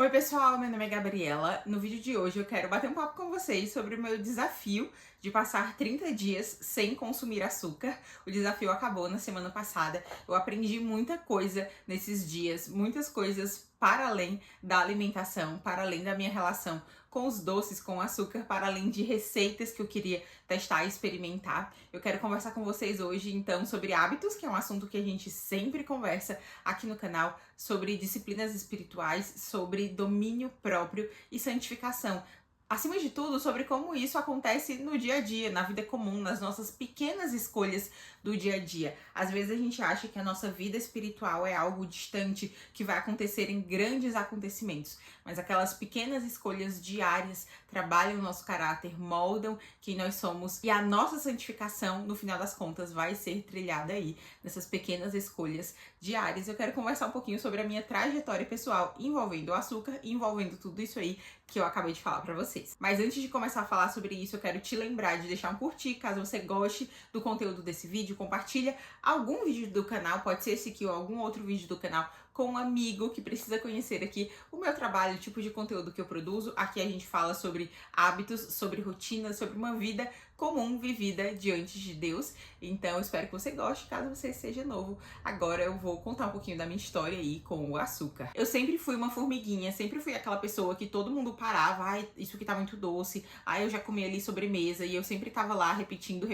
Oi pessoal, meu nome é Gabriela. No vídeo de hoje eu quero bater um papo com vocês sobre o meu desafio de passar 30 dias sem consumir açúcar. O desafio acabou na semana passada. Eu aprendi muita coisa nesses dias, muitas coisas para além da alimentação, para além da minha relação com os doces, com o açúcar, para além de receitas que eu queria testar e experimentar. Eu quero conversar com vocês hoje então sobre hábitos, que é um assunto que a gente sempre conversa aqui no canal, sobre disciplinas espirituais, sobre domínio próprio e santificação. Acima de tudo, sobre como isso acontece no dia a dia, na vida comum, nas nossas pequenas escolhas do dia a dia. Às vezes a gente acha que a nossa vida espiritual é algo distante, que vai acontecer em grandes acontecimentos, mas aquelas pequenas escolhas diárias trabalham o nosso caráter, moldam quem nós somos, e a nossa santificação, no final das contas, vai ser trilhada aí, nessas pequenas escolhas diárias. Eu quero conversar um pouquinho sobre a minha trajetória pessoal envolvendo o açúcar e envolvendo tudo isso aí que eu acabei de falar pra vocês. Mas antes de começar a falar sobre isso, eu quero te lembrar de deixar um curtir, caso você goste do conteúdo desse vídeo, compartilha algum vídeo do canal, pode ser esse aqui ou algum outro vídeo do canal, com um amigo que precisa conhecer aqui o meu trabalho, o tipo de conteúdo que eu produzo. Aqui a gente fala sobre hábitos, sobre rotinas, sobre uma vida comum vivida diante de Deus. Então eu espero que você goste. Caso você seja novo, agora eu vou contar um pouquinho da minha história aí com o açúcar. Eu sempre fui uma formiguinha, sempre fui aquela pessoa que todo mundo parava, ai, isso aqui tá muito doce, ai, eu já comi ali sobremesa, e eu sempre tava lá repetindo.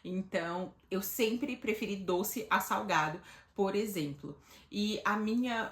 Então eu sempre preferi doce a salgado, por exemplo. E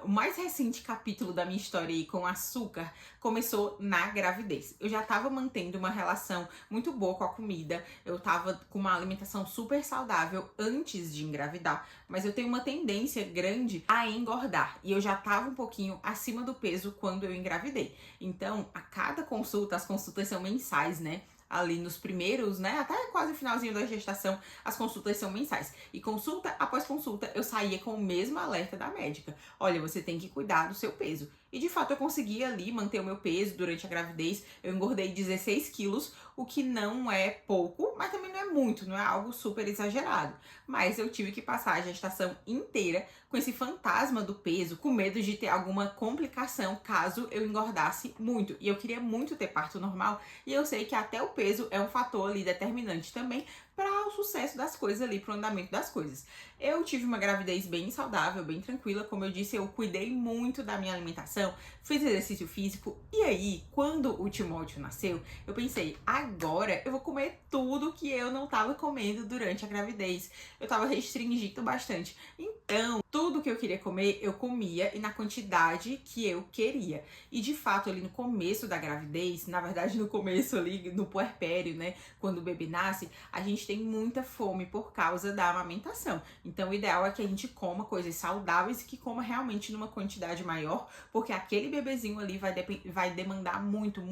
o mais recente capítulo da minha história aí com açúcar começou na gravidez. Eu já tava mantendo uma relação muito boa com a comida, eu tava com uma alimentação super saudável antes de engravidar, mas eu tenho uma tendência grande a engordar, e eu já tava um pouquinho acima do peso quando eu engravidei. Então, a cada consulta, as consultas são mensais, né? Ali nos primeiros, né, até quase o finalzinho da gestação, as consultas são mensais. E consulta após consulta, eu saía com o mesmo alerta da médica. Olha, você tem que cuidar do seu peso. E de fato eu consegui ali manter o meu peso durante a gravidez. Eu engordei 16 quilos, o que não é pouco, mas também não é muito, não é algo super exagerado. Mas eu tive que passar a gestação inteira com esse fantasma do peso, com medo de ter alguma complicação caso eu engordasse muito. E eu queria muito ter parto normal, e eu sei que até o peso é um fator ali determinante também para o sucesso das coisas ali, para o andamento das coisas. Eu tive uma gravidez bem saudável, bem tranquila, como eu disse, eu cuidei muito da minha alimentação, fiz exercício físico, e aí, quando o Timóteo nasceu, eu pensei, agora eu vou comer tudo que eu não estava comendo durante a gravidez. Eu estava restringindo bastante. Então, tudo que eu queria comer, eu comia, e na quantidade que eu queria. E de fato, ali no começo da gravidez, na verdade no começo ali, no puerpério, né, quando o bebê nasce, a gente tem muita fome por causa da amamentação. Então o ideal é que a gente coma coisas saudáveis e que coma realmente numa quantidade maior, porque aquele bebezinho ali vai demandar muito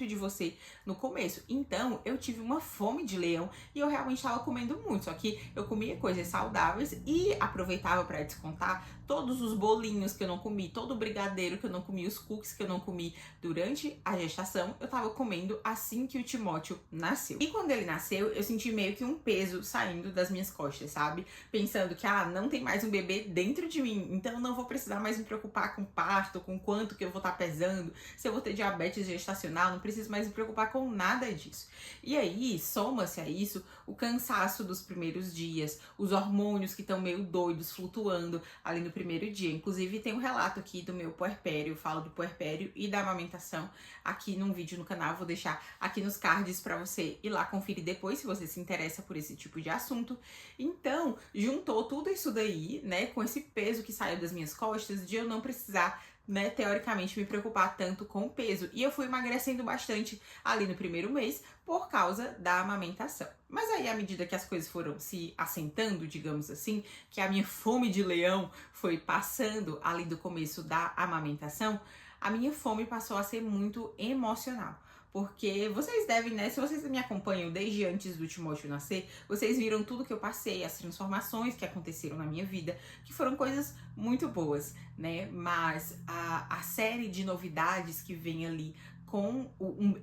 de você no começo. Então eu tive uma fome de leão e eu realmente estava comendo muito, só que eu comia coisas saudáveis e aproveitava para descontar todos os bolinhos que eu não comi, todo o brigadeiro que eu não comi, os cookies que eu não comi durante a gestação, eu tava comendo assim que o Timóteo nasceu. E quando ele nasceu, eu senti meio que um peso saindo das minhas costas, sabe? Pensando que, não tem mais um bebê dentro de mim, então eu não vou precisar mais me preocupar com parto, com quanto que eu vou estar pesando, se eu vou ter diabetes gestacional, não preciso mais me preocupar com nada disso. E aí, soma-se a isso o cansaço dos primeiros dias, os hormônios que estão meio doidos, flutuando ali no primeiro dia. Inclusive tem um relato aqui do meu puerpério, eu falo do puerpério e da amamentação aqui num vídeo no canal, vou deixar aqui nos cards pra você ir lá conferir depois, se você se interessa por esse tipo de assunto. Então, juntou tudo isso daí, né, com esse peso que saiu das minhas costas, de eu não precisar, né, teoricamente me preocupar tanto com o peso. E eu fui emagrecendo bastante ali no primeiro mês por causa da amamentação. Mas aí, à medida que as coisas foram se assentando, digamos assim, que a minha fome de leão foi passando ali do começo da amamentação, a minha fome passou a ser muito emocional. Porque vocês devem, né? Se vocês me acompanham desde antes do Timóteo nascer, vocês viram tudo que eu passei, as transformações que aconteceram na minha vida, que foram coisas muito boas, né? Mas a série de novidades que vem ali com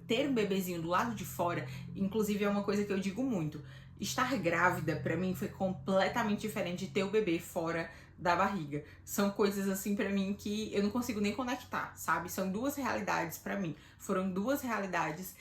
ter um bebezinho do lado de fora, inclusive é uma coisa que eu digo muito. Estar grávida, pra mim, foi completamente diferente de ter o bebê fora da barriga. São coisas assim pra mim que eu não consigo nem conectar, sabe? São duas realidades pra mim. Foram duas realidades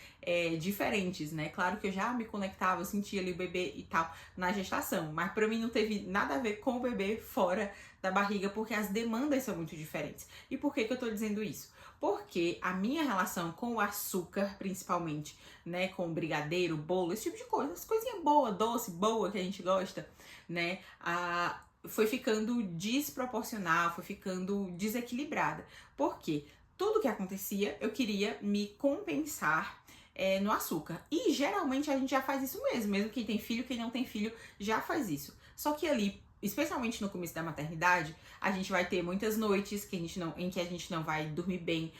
diferentes, né? Claro que eu já me conectava, eu sentia ali o bebê e tal na gestação, mas pra mim não teve nada a ver com o bebê fora da barriga, porque as demandas são muito diferentes. E por que que eu tô dizendo isso? Porque a minha relação com o açúcar, principalmente, né, com o brigadeiro, bolo, esse tipo de coisa, as coisinhas boas, doce, boa que a gente gosta, né, foi ficando desproporcional, foi ficando desequilibrada. Por quê? Tudo que acontecia, eu queria me compensar no açúcar. E geralmente a gente já faz isso mesmo quem tem filho, quem não tem filho já faz isso. Só que ali, especialmente no começo da maternidade, a gente vai ter muitas noites em que a gente não vai dormir bem,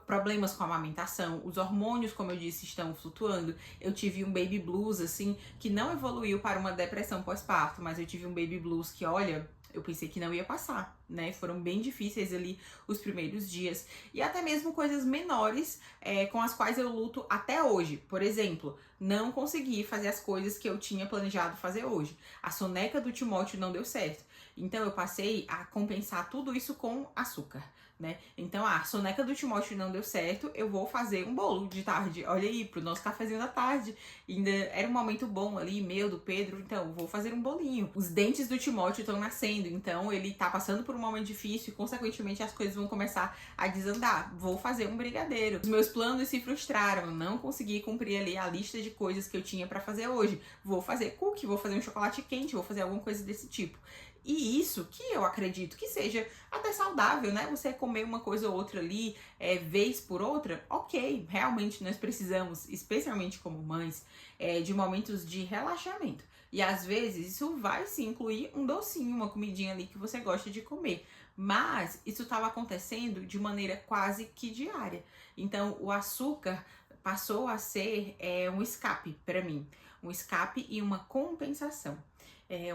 problemas com a amamentação, os hormônios, como eu disse, estão flutuando. Eu tive um baby blues, assim, que não evoluiu para uma depressão pós-parto, mas eu tive um baby blues que, olha, eu pensei que não ia passar, né? Foram bem difíceis ali os primeiros dias. E até mesmo coisas menores com as quais eu luto até hoje. Por exemplo, não consegui fazer as coisas que eu tinha planejado fazer hoje. A soneca do Timóteo não deu certo. Então eu passei a compensar tudo isso com açúcar, né? Então a soneca do Timóteo não deu certo, eu vou fazer um bolo de tarde. Olha aí, pro nosso cafezinho da tarde. Ainda era um momento bom ali, meu, do Pedro, então vou fazer um bolinho. Os dentes do Timóteo estão nascendo, então ele tá passando por um momento difícil e consequentemente as coisas vão começar a desandar. Vou fazer um brigadeiro. Os meus planos se frustraram, não consegui cumprir ali a lista de coisas que eu tinha pra fazer hoje. Vou fazer cookie, vou fazer um chocolate quente, vou fazer alguma coisa desse tipo. E isso que eu acredito que seja até saudável, né? Você comer uma coisa ou outra ali, vez por outra, ok. Realmente nós precisamos, especialmente como mães, de momentos de relaxamento. E às vezes isso vai sim incluir um docinho, uma comidinha ali que você gosta de comer. Mas isso estava acontecendo de maneira quase que diária. Então o açúcar passou a ser um escape para mim. Um escape e uma compensação.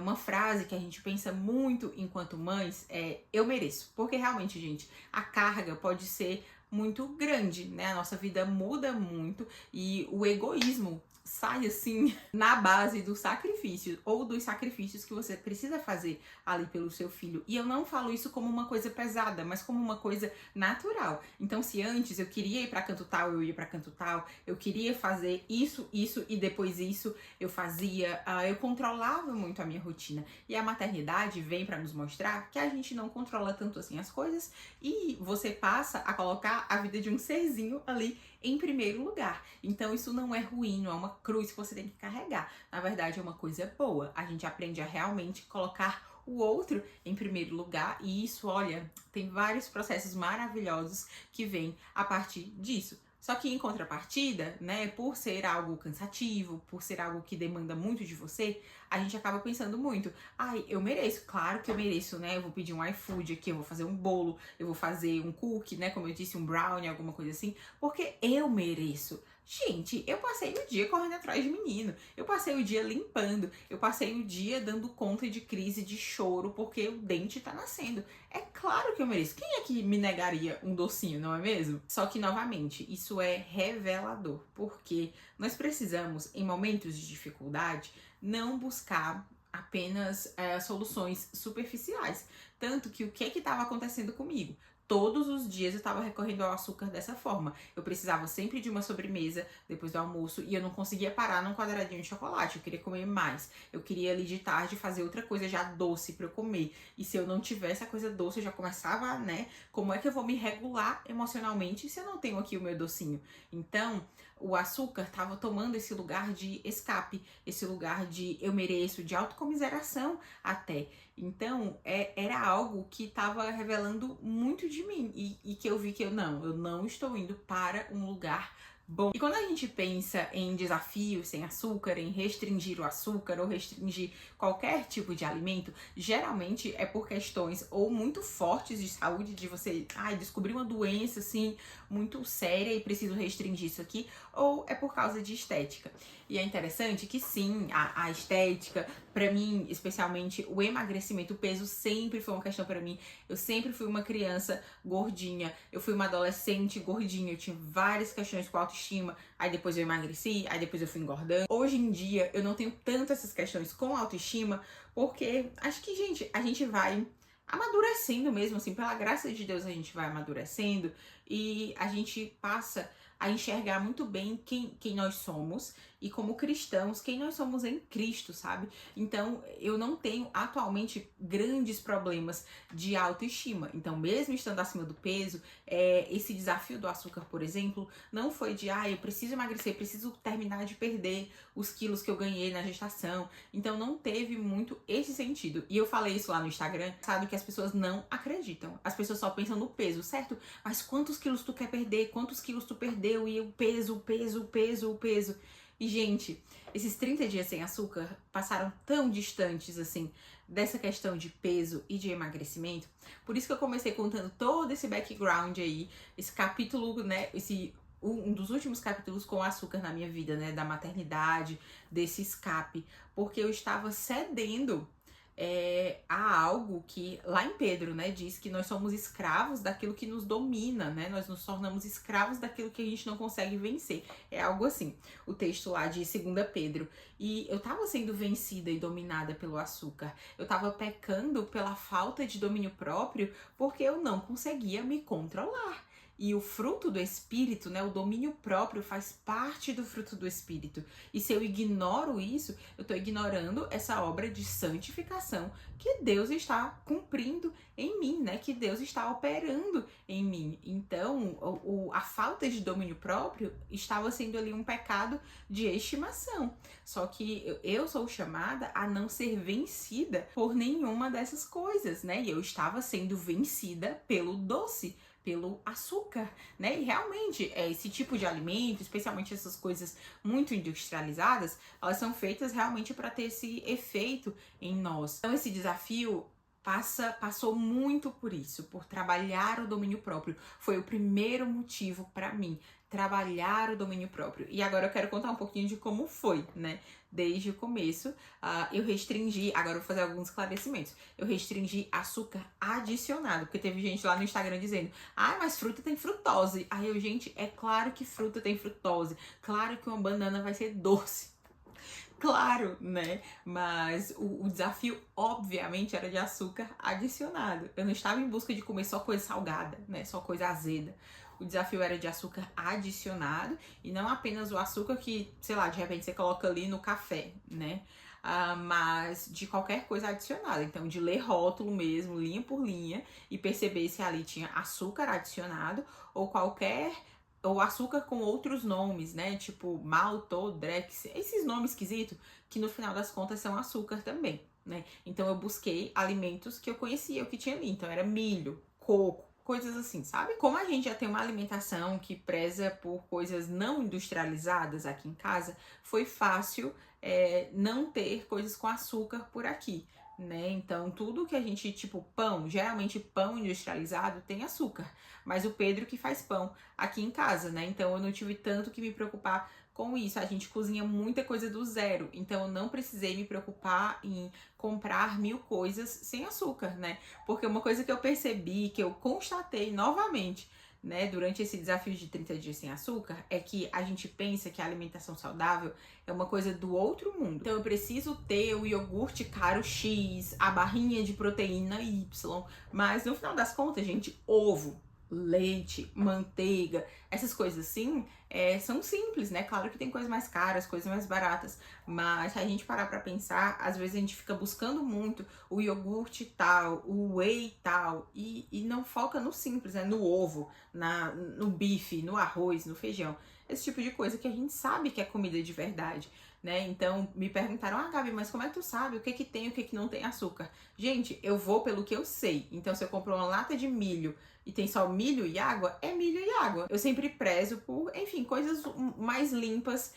Uma frase que a gente pensa muito enquanto mães é eu mereço. Porque realmente, gente, a carga pode ser muito grande, né? A nossa vida muda muito e o egoísmo sai assim na base do sacrifício ou dos sacrifícios que você precisa fazer ali pelo seu filho. E eu não falo isso como uma coisa pesada, mas como uma coisa natural. Então, se antes eu queria ir para canto tal, eu ia para canto tal, eu queria fazer isso e depois isso eu fazia, eu controlava muito a minha rotina. E a maternidade vem para nos mostrar que a gente não controla tanto assim as coisas e você passa a colocar a vida de um serzinho ali em primeiro lugar. Então isso não é ruim, não é uma cruz que você tem que carregar. Na verdade é uma coisa boa. A gente aprende a realmente colocar o outro em primeiro lugar e isso, olha, tem vários processos maravilhosos que vêm a partir disso. Só que em contrapartida, né, por ser algo cansativo, por ser algo que demanda muito de você, a gente acaba pensando muito, ai, eu mereço, claro que eu mereço, né, eu vou pedir um iFood aqui, eu vou fazer um bolo, eu vou fazer um cookie, né, como eu disse, um brownie, alguma coisa assim, porque eu mereço. Gente, eu passei o dia correndo atrás de menino, eu passei o dia limpando, eu passei o dia dando conta de crise de choro porque o dente tá nascendo. É claro que eu mereço. Quem é que me negaria um docinho, não é mesmo? Só que, novamente, isso é revelador, porque nós precisamos, em momentos de dificuldade, não buscar apenas soluções superficiais. Tanto que o que estava acontecendo comigo? Todos os dias eu estava recorrendo ao açúcar dessa forma. Eu precisava sempre de uma sobremesa depois do almoço e eu não conseguia parar num quadradinho de chocolate. Eu queria comer mais. Eu queria ali de tarde fazer outra coisa já doce para eu comer. E se eu não tivesse a coisa doce, eu já começava, né? Como é que eu vou me regular emocionalmente se eu não tenho aqui o meu docinho? Então, o açúcar estava tomando esse lugar de escape, esse lugar de eu mereço, de autocomiseração até. Então, era algo que estava revelando muito de mim e que eu vi que eu não estou indo para um lugar bom. E quando a gente pensa em desafios sem açúcar, em restringir o açúcar ou restringir qualquer tipo de alimento, geralmente é por questões ou muito fortes de saúde, de você descobrir uma doença assim muito séria e preciso restringir isso aqui, ou é por causa de estética. E é interessante que sim, a estética, pra mim, especialmente o emagrecimento, o peso sempre foi uma questão pra mim. Eu sempre fui uma criança gordinha, eu fui uma adolescente gordinha, eu tinha várias questões com autoestima, aí depois eu emagreci, aí depois eu fui engordando. Hoje em dia eu não tenho tanto essas questões com autoestima, porque acho que, gente, a gente vai amadurecendo mesmo, assim, pela graça de Deus a gente vai amadurecendo e a gente passa a enxergar muito bem quem nós somos e como cristãos, quem nós somos em Cristo, sabe? Então, eu não tenho atualmente grandes problemas de autoestima. Então, mesmo estando acima do peso, esse desafio do açúcar, por exemplo, não foi de, eu preciso emagrecer, preciso terminar de perder os quilos que eu ganhei na gestação. Então, não teve muito esse sentido. E eu falei isso lá no Instagram, sabe que as pessoas não acreditam. As pessoas só pensam no peso, certo? Mas quantos quilos tu quer perder? Quantos quilos tu perdeu? E o peso, o peso, o peso, o peso. E, gente, esses 30 dias sem açúcar passaram tão distantes, assim, dessa questão de peso e de emagrecimento. Por isso que eu comecei contando todo esse background aí, esse capítulo, né, um dos últimos capítulos com açúcar na minha vida, né, da maternidade, desse escape, porque eu estava cedendo a algo que lá em Pedro, né, diz que nós somos escravos daquilo que nos domina, né, nós nos tornamos escravos daquilo que a gente não consegue vencer, é algo assim, o texto lá de 2 Pedro, e eu tava sendo vencida e dominada pelo açúcar, eu tava pecando pela falta de domínio próprio, porque eu não conseguia me controlar. E o fruto do Espírito, né, o domínio próprio faz parte do fruto do Espírito. E se eu ignoro isso, eu estou ignorando essa obra de santificação que Deus está cumprindo em mim, né? Que Deus está operando em mim. Então, a falta de domínio próprio estava sendo ali um pecado de estimação. Só que eu sou chamada a não ser vencida por nenhuma dessas coisas, né? E eu estava sendo vencida pelo doce, pelo açúcar, né? E realmente, esse tipo de alimento, especialmente essas coisas muito industrializadas, elas são feitas realmente para ter esse efeito em nós. Então, esse desafio passou muito por isso, por trabalhar o domínio próprio. Foi o primeiro motivo para mim, trabalhar o domínio próprio. E agora eu quero contar um pouquinho de como foi, né? Desde o começo, eu restringi, agora eu vou fazer alguns esclarecimentos, eu restringi açúcar adicionado, porque teve gente lá no Instagram dizendo, mas fruta tem frutose. Aí eu, gente, é claro que fruta tem frutose, claro que uma banana vai ser doce. Claro, né? Mas o desafio, obviamente, era de açúcar adicionado. Eu não estava em busca de comer só coisa salgada, né? Só coisa azeda. O desafio era de açúcar adicionado e não apenas o açúcar que, sei lá, de repente você coloca ali no café, né? Mas de qualquer coisa adicionada. Então, de ler rótulo mesmo, linha por linha, e perceber se ali tinha açúcar adicionado ou açúcar com outros nomes, né? Tipo maltodextrin, esses nomes esquisitos que no final das contas são açúcar também, né? Então eu busquei alimentos que eu conhecia, o que tinha ali. Então era milho, coco, coisas assim, sabe? Como a gente já tem uma alimentação que preza por coisas não industrializadas aqui em casa, foi fácil não ter coisas com açúcar por aqui, né? Então, tudo que a gente, tipo pão, geralmente pão industrializado tem açúcar, mas o Pedro que faz pão aqui em casa, né? Então, eu não tive tanto que me preocupar com isso. A gente cozinha muita coisa do zero, então eu não precisei me preocupar em comprar 1000 coisas sem açúcar, né? Porque uma coisa que eu percebi, que eu constatei novamente, né, durante esse desafio de 30 dias sem açúcar, é que a gente pensa que a alimentação saudável é uma coisa do outro mundo. Então eu preciso ter o iogurte caro X, a barrinha de proteína Y, mas no final das contas, gente, ovo, leite, manteiga, essas coisas assim, são simples, né? Claro que tem coisas mais caras, coisas mais baratas, mas se a gente parar pra pensar, às vezes a gente fica buscando muito o iogurte tal, o whey tal, e não foca no simples, né? No ovo, no bife, no arroz, no feijão. Esse tipo de coisa que a gente sabe que é comida de verdade, né? Então me perguntaram, Gabi, mas como é que tu sabe o que que tem e o que que não tem açúcar? Gente, eu vou pelo que eu sei. Então se eu compro uma lata de milho e tem só milho e água, é milho e água. Eu sempre prezo por, enfim, coisas mais limpas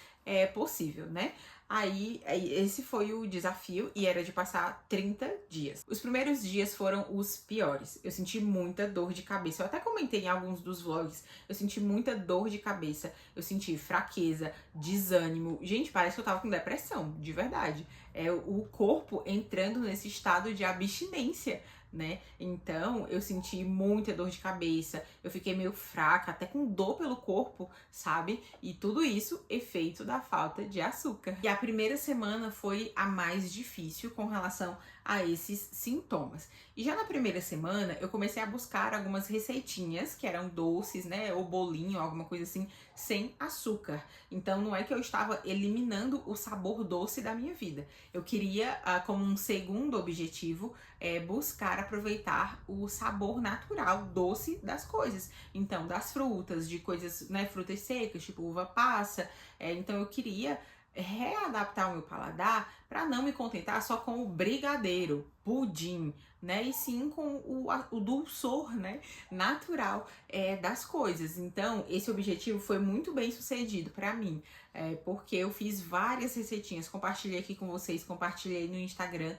possível, né? Aí, esse foi o desafio e era de passar 30 dias. Os primeiros dias foram os piores. Eu senti muita dor de cabeça. Eu até comentei em alguns dos vlogs. Eu senti muita dor de cabeça. Eu senti fraqueza, desânimo. Gente, parece que eu tava com depressão, de verdade. É o corpo entrando nesse estado de abstinência, né? Então, eu senti muita dor de cabeça, eu fiquei meio fraca, até com dor pelo corpo, sabe? E tudo isso efeito da falta de açúcar. E a primeira semana foi a mais difícil com relação a esses sintomas. E já na primeira semana eu comecei a buscar algumas receitinhas que eram doces, né, ou bolinho, alguma coisa assim, sem açúcar. Então não é que eu estava eliminando o sabor doce da minha vida. Eu queria, como um segundo objetivo, buscar aproveitar o sabor natural, doce das coisas. Então, das frutas, de coisas, né, frutas secas, tipo uva passa. Então eu queria readaptar o meu paladar para não me contentar só com o brigadeiro, pudim, né? E sim com o dulçor, né? Natural das coisas. Então, esse objetivo foi muito bem sucedido para mim, porque eu fiz várias receitinhas, compartilhei aqui com vocês, compartilhei no Instagram,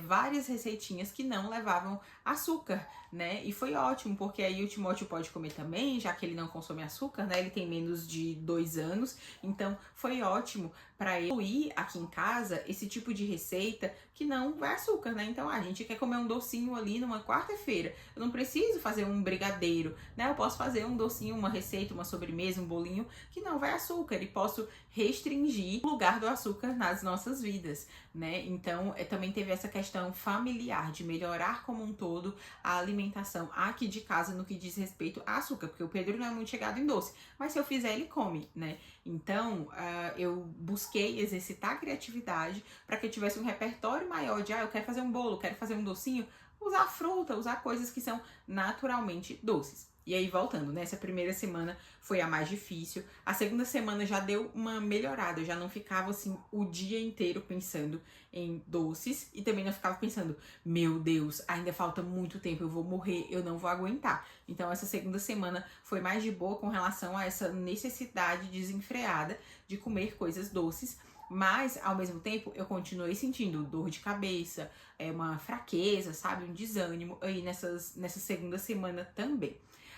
várias receitinhas que não levavam açúcar, né? E foi ótimo, porque aí o Timóteo pode comer também, já que ele não consome açúcar, né? Ele tem menos de 2 anos, então foi ótimo para eu incluir aqui em casa esse tipo de receita que não vai açúcar, né? Então, a gente quer comer um docinho ali numa quarta-feira. Eu não preciso fazer um brigadeiro, né? Eu posso fazer um docinho, uma receita, uma sobremesa, um bolinho que não vai açúcar e posso restringir o lugar do açúcar nas nossas vidas, né? Então, também teve essa questão familiar de melhorar como um todo a alimentação aqui de casa no que diz respeito a açúcar, porque o Pedro não é muito chegado em doce, mas se eu fizer ele come, né? Então, eu busquei exercitar a criatividade para que eu tivesse um repertório maior de, eu quero fazer um bolo, quero fazer um docinho, usar fruta, usar coisas que são naturalmente doces. E aí, voltando, né? Essa primeira semana foi a mais difícil. A segunda semana já deu uma melhorada. Eu já não ficava, assim, o dia inteiro pensando em doces. E também não ficava pensando, meu Deus, ainda falta muito tempo, eu vou morrer, eu não vou aguentar. Então, essa segunda semana foi mais de boa com relação a essa necessidade desenfreada de comer coisas doces. Mas, ao mesmo tempo, eu continuei sentindo dor de cabeça, uma fraqueza, sabe? Um desânimo aí nessa segunda semana também.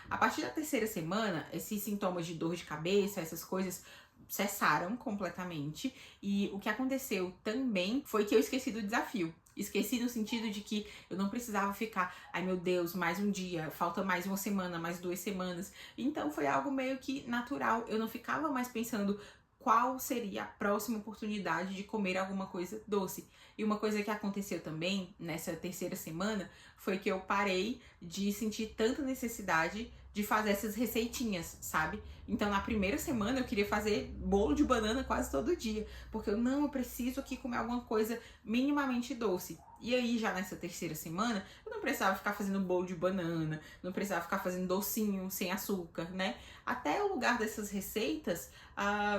A partir da terceira semana, esses sintomas de dor de cabeça, essas coisas cessaram completamente. E o que aconteceu também foi que eu esqueci do desafio. Esqueci no sentido de que eu não precisava ficar, ai meu Deus, mais um dia, falta mais uma semana, mais 2 semanas. Então foi algo meio que natural. Eu não ficava mais pensando qual seria a próxima oportunidade de comer alguma coisa doce. E uma coisa que aconteceu também nessa terceira semana foi que eu parei de sentir tanta necessidade de fazer essas receitinhas, sabe? Então na primeira semana eu queria fazer bolo de banana quase todo dia, porque eu preciso aqui comer alguma coisa minimamente doce. E aí já nessa terceira semana eu não precisava ficar fazendo bolo de banana, não precisava ficar fazendo docinho sem açúcar, né? Até o lugar dessas receitas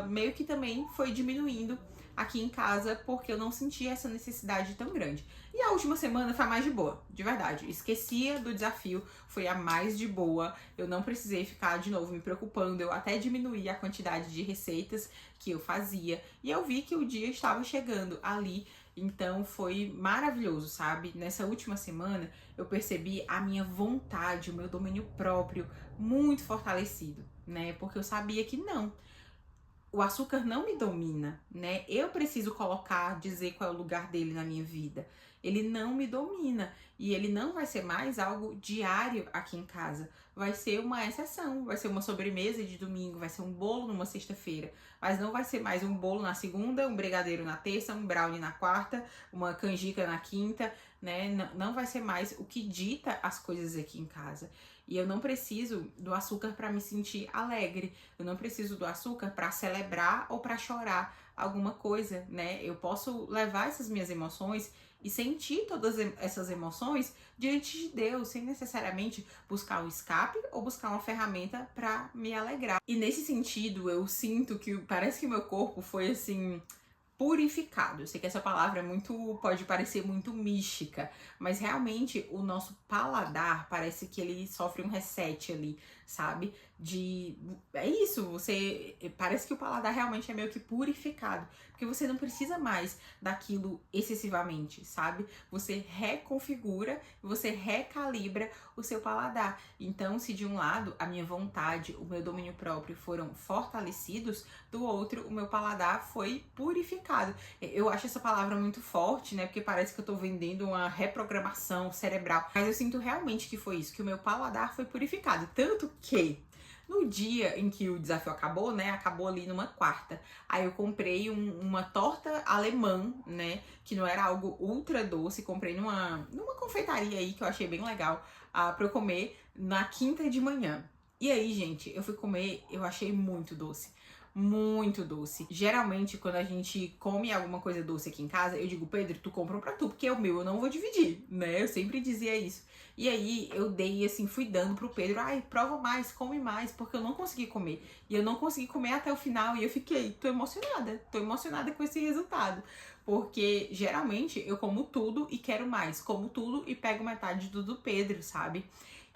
meio que também foi diminuindo aqui em casa, porque eu não sentia essa necessidade tão grande. E a última semana foi a mais de boa, de verdade. Esquecia do desafio, foi a mais de boa. Eu não precisei ficar de novo me preocupando, eu até diminuí a quantidade de receitas que eu fazia. E eu vi que o dia estava chegando ali, então foi maravilhoso, sabe? Nessa última semana eu percebi a minha vontade, o meu domínio próprio muito fortalecido, né? Porque eu sabia que não, o açúcar não me domina, né? Eu preciso colocar, dizer qual é o lugar dele na minha vida. Ele não me domina e ele não vai ser mais algo diário aqui em casa. Vai ser uma exceção, vai ser uma sobremesa de domingo, vai ser um bolo numa sexta-feira, mas não vai ser mais um bolo na segunda, um brigadeiro na terça, um brownie na quarta, uma canjica na quinta, né? Não vai ser mais o que dita as coisas aqui em casa. E eu não preciso do açúcar para me sentir alegre. Eu não preciso do açúcar para celebrar ou para chorar alguma coisa, né? Eu posso levar essas minhas emoções e sentir todas essas emoções diante de Deus, sem necessariamente buscar um escape ou buscar uma ferramenta para me alegrar. E nesse sentido, eu sinto que parece que o meu corpo foi assim purificado. Eu sei que essa palavra pode parecer muito mística, mas realmente o nosso paladar parece que ele sofre um reset ali, sabe? É isso, parece que o paladar realmente é meio que purificado, porque você não precisa mais daquilo excessivamente, sabe? Você reconfigura, você recalibra o seu paladar. Então, se de um lado a minha vontade, o meu domínio próprio foram fortalecidos, do outro o meu paladar foi purificado. Eu acho essa palavra muito forte, né? Porque parece que eu tô vendendo uma reprogramação cerebral, mas eu sinto realmente que foi isso, que o meu paladar foi purificado, tanto que No dia em que o desafio acabou, né, acabou ali numa quarta, aí eu comprei uma torta alemã, né, que não era algo ultra doce, comprei numa confeitaria aí que eu achei bem legal, pra eu comer na quinta de manhã. E aí, gente, eu fui comer, eu achei muito doce. Muito doce. Geralmente, quando a gente come alguma coisa doce aqui em casa, eu digo, Pedro, tu compra um pra tu, porque é o meu eu não vou dividir, né? Eu sempre dizia isso. E aí, eu dei, assim, fui dando pro Pedro, ai, prova mais, come mais, porque eu não consegui comer. E eu não consegui comer até o final, e eu fiquei, tô emocionada com esse resultado. Porque, geralmente, eu como tudo e quero mais. Como tudo e pego metade do Pedro, sabe?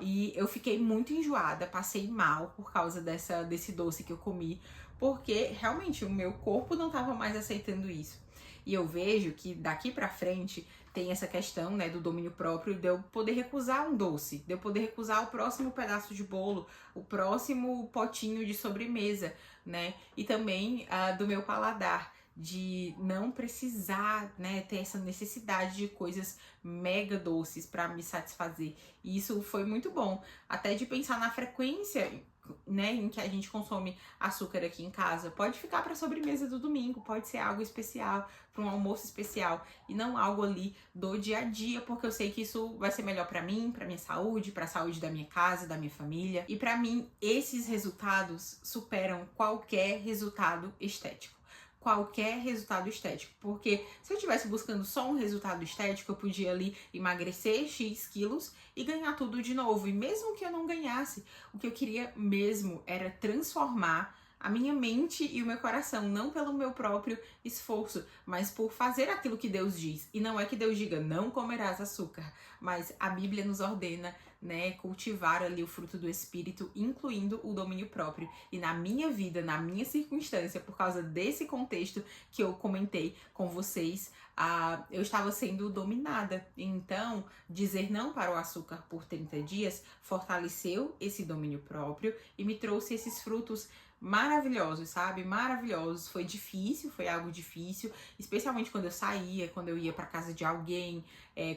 E eu fiquei muito enjoada, passei mal por causa desse doce que eu comi, porque realmente o meu corpo não estava mais aceitando isso. E eu vejo que daqui pra frente tem essa questão, né, do domínio próprio, de eu poder recusar um doce, de eu poder recusar o próximo pedaço de bolo, o próximo potinho de sobremesa, né, e também do meu paladar, de não precisar, né, ter essa necessidade de coisas mega doces para me satisfazer. E isso foi muito bom, até de pensar na frequência, né, em que a gente consome açúcar aqui em casa. Pode ficar para sobremesa do domingo, pode ser algo especial, para um almoço especial e não algo ali do dia a dia, porque eu sei que isso vai ser melhor para mim, para minha saúde, para a saúde da minha casa, da minha família. E para mim, esses resultados superam qualquer resultado estético. Qualquer resultado estético, porque se eu estivesse buscando só um resultado estético, eu podia ali emagrecer X quilos e ganhar tudo de novo. E mesmo que eu não ganhasse, o que eu queria mesmo era transformar a minha mente e o meu coração, não pelo meu próprio esforço, mas por fazer aquilo que Deus diz. E não é que Deus diga, não comerás açúcar, mas a Bíblia nos ordena, né, cultivar ali o fruto do Espírito, incluindo o domínio próprio. E na minha vida, na minha circunstância, por causa desse contexto que eu comentei com vocês, eu estava sendo dominada. Então, dizer não para o açúcar por 30 dias fortaleceu esse domínio próprio e me trouxe esses frutos maravilhosos, sabe? Maravilhosos. Foi difícil, foi algo difícil, especialmente quando eu saía, quando eu ia para casa de alguém,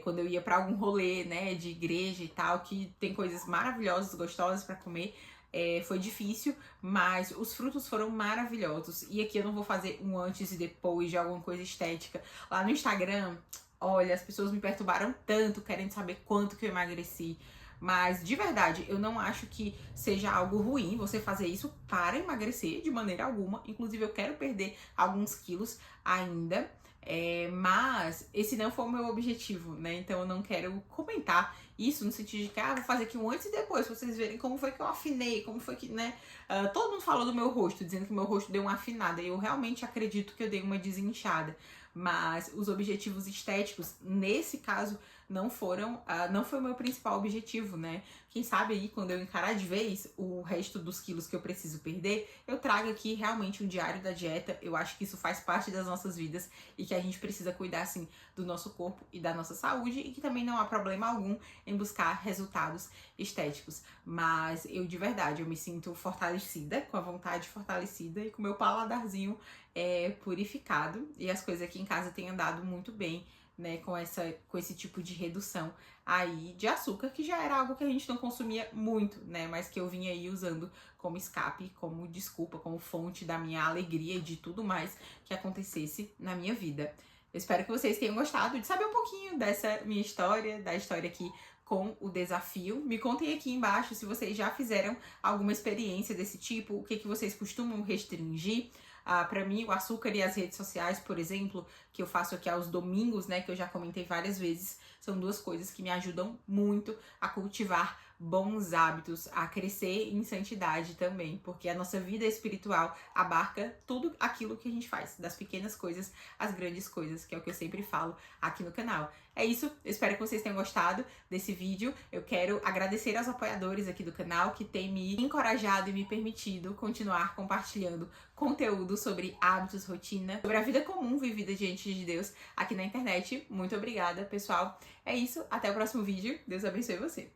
quando eu ia para algum rolê, né, de igreja e tal, que tem coisas maravilhosas, gostosas para comer. Foi difícil, mas os frutos foram maravilhosos. E aqui eu não vou fazer um antes e depois de alguma coisa estética. Lá no Instagram, olha, as pessoas me perturbaram tanto, querendo saber quanto que eu emagreci. Mas, de verdade, eu não acho que seja algo ruim você fazer isso para emagrecer de maneira alguma. Inclusive, eu quero perder alguns quilos ainda. Mas esse não foi o meu objetivo, né? Então eu não quero comentar isso no sentido de que, vou fazer aqui um antes e depois, pra vocês verem como foi que eu afinei, como foi que, né? Todo mundo falou do meu rosto, dizendo que o meu rosto deu uma afinada. E eu realmente acredito que eu dei uma desinchada. Mas os objetivos estéticos, nesse caso, não foi o meu principal objetivo, né? Quem sabe aí, quando eu encarar de vez o resto dos quilos que eu preciso perder, eu trago aqui realmente um diário da dieta. Eu acho que isso faz parte das nossas vidas e que a gente precisa cuidar, assim, do nosso corpo e da nossa saúde e que também não há problema algum em buscar resultados estéticos. Mas eu, de verdade, eu me sinto fortalecida, com a vontade fortalecida e com o meu paladarzinho purificado. E as coisas aqui em casa têm andado muito bem, né, com esse tipo de redução aí de açúcar, que já era algo que a gente não consumia muito, né, mas que eu vinha aí usando como escape, como desculpa, como fonte da minha alegria e de tudo mais que acontecesse na minha vida. Eu espero que vocês tenham gostado de saber um pouquinho dessa minha história, da história aqui com o desafio. Me contem aqui embaixo se vocês já fizeram alguma experiência desse tipo, o que vocês costumam restringir. Para mim, o açúcar e as redes sociais, por exemplo, que eu faço aqui aos domingos, né, que eu já comentei várias vezes, são duas coisas que me ajudam muito a cultivar bons hábitos, a crescer em santidade também, porque a nossa vida espiritual abarca tudo aquilo que a gente faz, das pequenas coisas às grandes coisas, que é o que eu sempre falo aqui no canal. É isso, eu espero que vocês tenham gostado desse vídeo. Eu quero agradecer aos apoiadores aqui do canal que têm me encorajado e me permitido continuar compartilhando conteúdo sobre hábitos, rotina, sobre a vida comum vivida diante de Deus aqui na internet. Muito obrigada, pessoal. É isso, até o próximo vídeo. Deus abençoe você.